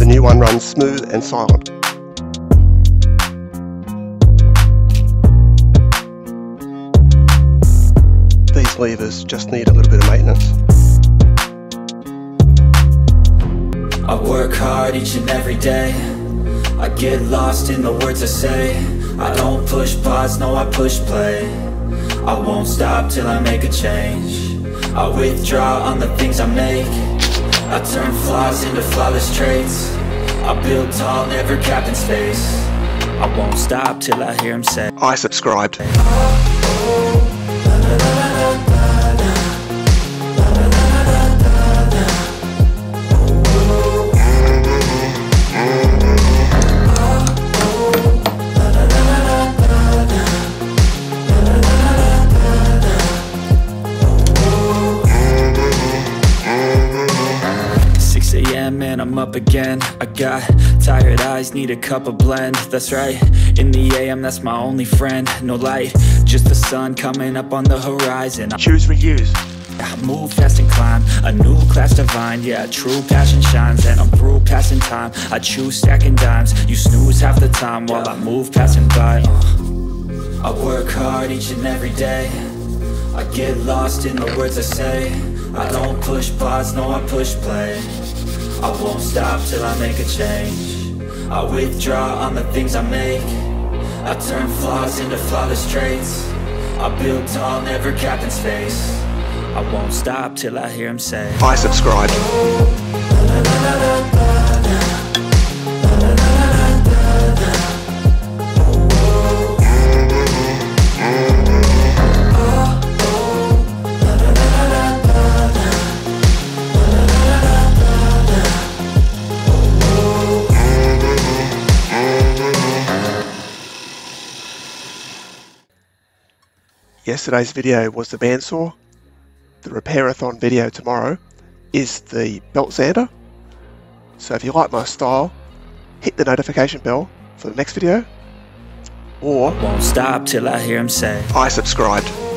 new one runs smooth and silent. These levers just need a little bit of maintenance. I work hard each and every day. I get lost in the words I say. I don't push pause, no I push play. I won't stop till I make a change. I withdraw on the things I make. I turn flaws into flawless traits. I build tall, never capped in space. I won't stop till I hear him say, I subscribed. and I'm up again. I got tired eyes, need a cup of blend. That's right, in the AM, that's my only friend. No light, just the sun coming up on the horizon. Choose reuse. I move fast and climb, a new class divine. Yeah, true passion shines, and I'm through passing time. I choose stacking dimes, you snooze half the time while I move passing by. I work hard each and every day. I get lost in the words I say. I don't push pause, no I push play. I won't stop till I make a change. I withdraw on the things I make. I turn flaws into flawless traits. I build tall, never capped in space. I won't stop till I hear him say, I subscribe. Yesterday's video was the bandsaw. The Repair-A-Thon video tomorrow is the belt sander. So if you like my style, hit the notification bell for the next video, or won't stop till I hear him say, I subscribed.